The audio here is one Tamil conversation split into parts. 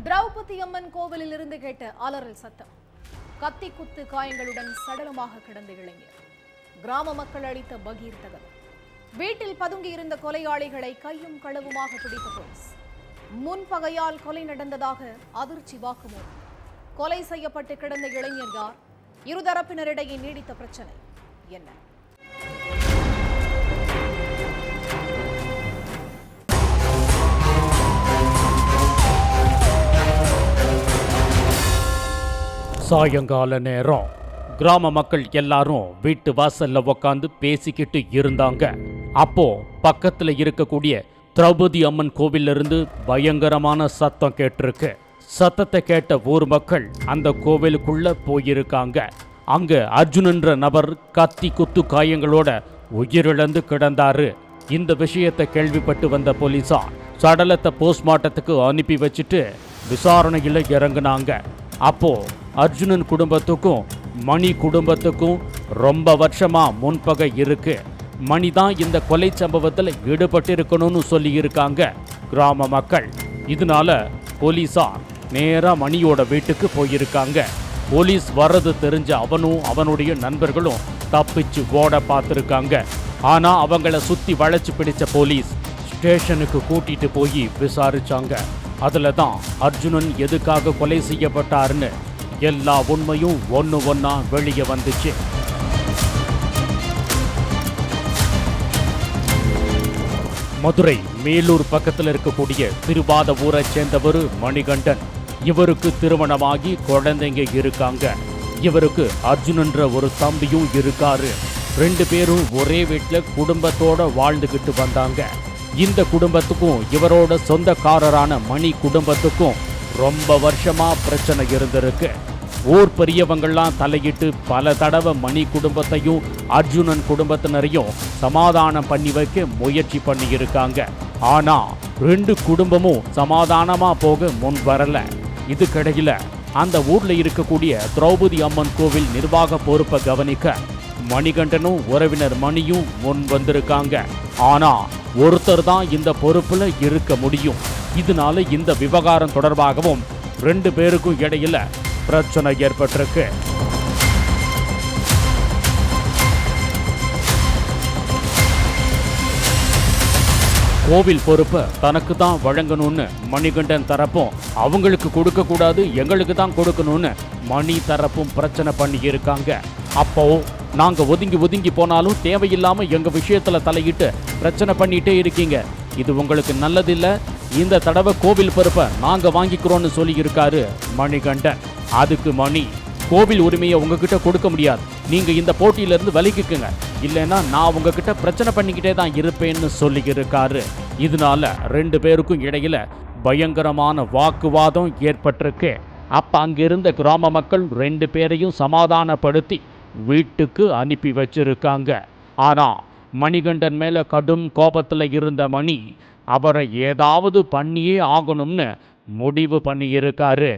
திரௌபதி அம்மன் கோவிலில் இருந்து கேட்ட அலறல் சத்தம். கத்தி குத்து காயங்களுடன் சடலமாக கிடந்த இளைஞர். கிராம மக்கள் அளித்த பகீர் தகவல். வீட்டில் பதுங்கி இருந்த கொலையாளிகளை கையும் களவுமாக பிடித்த போலீஸ். முன்பகையால் கொலை நடந்ததாக அதிர்ச்சி வாக்குமூலம். கொலை செய்யப்பட்டு கிடந்த இளைஞர் யார்? இருதரப்பினரிடையே நீடித்த பிரச்சனை என்ன? சாயங்கால நேரம் கிராம மக்கள் எல்லாரும் வீட்டு வாசல்ல உக்காந்து பேசிக்கிட்டு இருந்தாங்க. அப்போ பக்கத்துல இருக்கக்கூடிய திரௌபதி அம்மன் கோவில்ல இருந்து பயங்கரமான சத்தம் கேட்டிருக்கு. சத்தத்தை கேட்ட ஊர் மக்கள் அந்த கோவிலுக்குள்ள போயிருக்காங்க. அங்க அர்ஜுனன்ற நபர் கத்தி குத்து காயங்களோட உயிரிழந்து கிடந்தாரு. இந்த விஷயத்தை கேள்விப்பட்டு வந்த போலீசார் சடலத்தை போஸ்ட்மார்ட்டத்துக்கு அனுப்பி வச்சுட்டு விசாரணையில இறங்குனாங்க. அப்போ அர்ஜுனன் குடும்பத்துக்கும் மணி குடும்பத்துக்கும் ரொம்ப வருஷமா முன்பகை இருக்கு. மணி தான் இந்த கொலை சம்பவத்தில் ஈடுபட்டிருக்கணும்னு சொல்லி இருக்காங்க கிராம மக்கள். இதனால போலீஸார் நேரா மணியோட வீட்டுக்கு போயிருக்காங்க. போலீஸ் வர்றது தெரிஞ்ச அவனும் அவனுடைய நண்பர்களும் தப்பிச்சு ஓட பார்த்துருக்காங்க. ஆனா அவங்கள சுத்தி வளைச்சு பிடிச்ச போலீஸ் ஸ்டேஷனுக்கு கூட்டிட்டு போய் விசாரிச்சாங்க. அதுல தான் அர்ஜுனன் எதுக்காக கொலை செய்யப்பட்டாருன்னு எல்லா உண்மையும் ஒன்று ஒன்றா வெளியே வந்துச்சு. மதுரை மேலூர் பக்கத்தில் இருக்கக்கூடிய திருவாத ஊரை சேர்ந்தவர் மணிகண்டன். இவருக்கு திருமணமாகி குழந்தைங்க இருக்காங்க. இவருக்கு அர்ஜுனன்ற ஒரு தம்பியும் இருக்காரு. 2 பேரும் ஒரே வீட்டில் குடும்பத்தோட வாழ்ந்துகிட்டு வந்தாங்க. இந்த குடும்பத்துக்கும் இவரோட சொந்தக்காரரான மணி குடும்பத்துக்கும் ரொம்ப வருஷமா பிரச்சனை இருந்திருக்கு. ஊர் பெரியவங்கள்லாம் தலையிட்டு பல தடவை மணி குடும்பத்தையும் அர்ஜுனன் குடும்பத்தினரையும் சமாதானம் பண்ணி வைக்க முயற்சி பண்ணி இருக்காங்க. ஆனா 2 குடும்பமும் சமாதானமா போக முன் வரல. இதுக்கிடையில அந்த ஊர்ல இருக்கக்கூடிய திரௌபதி அம்மன் கோவில் நிர்வாக பொறுப்பை கவனிக்க மணிகண்டனும் உறவினர் மணியும் முன் வந்திருக்காங்க. ஆனா ஒருத்தர் தான் இந்த பொறுப்புல இருக்க முடியும். இதனால இந்த விவகாரம் தொடர்பாகவும் 2 பேருக்கும் இடையில பிரச்சனை ஏற்பட்டிருக்கு. கோவில் பொறுப்பை தனக்கு தான் வழங்கணும்னு மணிகண்டன் தரப்பும், அவங்களுக்கு கொடுக்க கூடாது எங்களுக்கு தான் கொடுக்கணும்னு மணி தரப்பும் பிரச்சனை பண்ணி இருக்காங்க. அப்போ நாங்க ஒதுங்கி போனாலும் தேவையில்லாம எங்க விஷயத்துல தலையிட்டு பிரச்சனை பண்ணிட்டே இருக்கீங்க. இது உங்களுக்கு நல்லதில்ல. இந்த தடவை கோவில் பொறுப்பை நாங்க வாங்கிக்கிறோம்னு சொல்லி இருக்காரு மணிகண்டன். அதுக்கு மணி, கோவில் உரிமையை உங்ககிட்ட கொடுக்க முடியாது, நீங்க இந்த போட்டியிலிருந்து விலகிக்குங்க, இல்லைன்னா நான் உங்ககிட்ட பிரச்சனை பண்ணிக்கிட்டே தான் இருப்பேன்னு சொல்லி இருக்காரு. இதனால 2 பேருக்கும் இடையில பயங்கரமான வாக்குவாதம் ஏற்பட்டிருக்கு. அப்ப அங்கிருந்த கிராம மக்கள் 2 பேரையும் சமாதானப்படுத்தி வீட்டுக்கு அனுப்பி வச்சிருக்காங்க. ஆனா மணிகண்டன் மேல கடும் கோபத்துல இருந்த மணி அவரை ஏதாவது பண்ணியே ஆகணும்னு முடிவு பண்ணியிருக்காரு.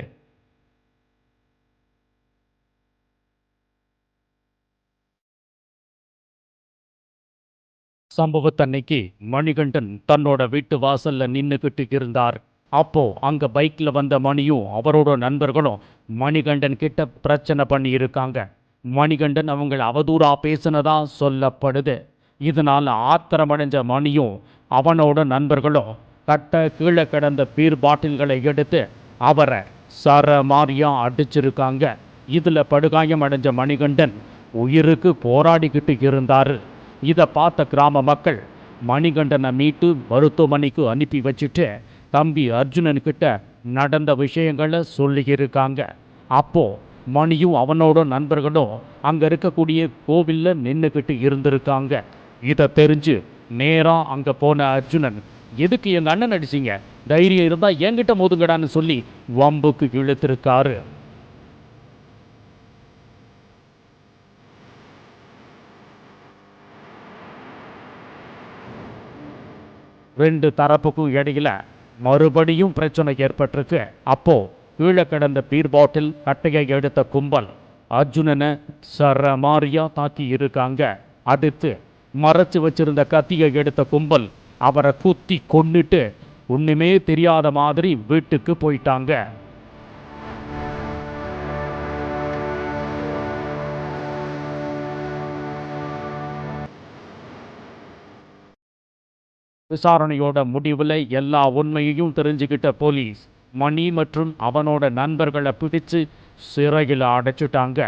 சம்பவத்தன்னைக்கு மணிகண்டன் தன்னோட வீட்டு வாசல்ல நின்னுக்கிட்டு இருந்தார். அப்போ அங்க பைக்ல வந்த மணியும் அவரோட நண்பர்களும் மணிகண்டன் கிட்ட பிரச்சனை பண்ணி இருக்காங்க. மணிகண்டன் அவங்களை அவதூறா பேசினதா சொல்லப்படுது. இதனால ஆத்திரமடைஞ்ச மணியும் அவனோட நண்பர்களும் கட்ட கீழே கிடந்த பீர் பாட்டில்களை எடுத்து அவரை சரமாரியா அடிச்சிருக்காங்க. இதுல படுகாயம் அடைஞ்ச மணிகண்டன் உயிருக்கு போராடிக்கிட்டு இருந்தாரு. இதை பார்த்த கிராம மக்கள் மணிகண்டனை மீட்டு மருத்துவமனைக்கு அனுப்பி வச்சுட்டு தம்பி அர்ஜுனன்கிட்ட நடந்த விஷயங்களை சொல்லியிருக்காங்க. அப்போ மணியும் அவனோட நண்பர்களும் அங்க இருக்கக்கூடிய கோவில்ல நின்றுக்கிட்டு இருந்திருக்காங்க. இதை தெரிஞ்சு நேரா அங்க போன அர்ஜுனன், எதுக்கு எங்க அண்ணன் அடிச்சிங்க, தைரியம் இருந்தா என்கிட்ட மோதுங்கடான்னு சொல்லி வம்புக்கு இழுத்திருக்காரு. ரெண்டு தரப்புக்கும் இடையில மறுபடியும் பிரச்சனை ஏற்பட்டிருக்கு. அப்போ கீழே கிடந்த பீர் பாட்டில் கட்டையை எடுத்த கும்பல் அர்ஜுனனை சரமாரியா தாக்கி இருக்காங்க. அடுத்து மறைச்சு வச்சிருந்த கத்தியை எடுத்த கும்பல் அவரை குத்தி கொன்னுட்டு ஒண்ணுமே தெரியாத மாதிரி வீட்டுக்கு போயிட்டாங்க. விசாரணையோட முடிவில் எல்லா உண்மையையும் தெரிஞ்சுக்கிட்ட போலீஸ் மணி மற்றும் அவனோட நண்பர்களை பிடிச்சு சிறையில் அடைச்சிட்டாங்க.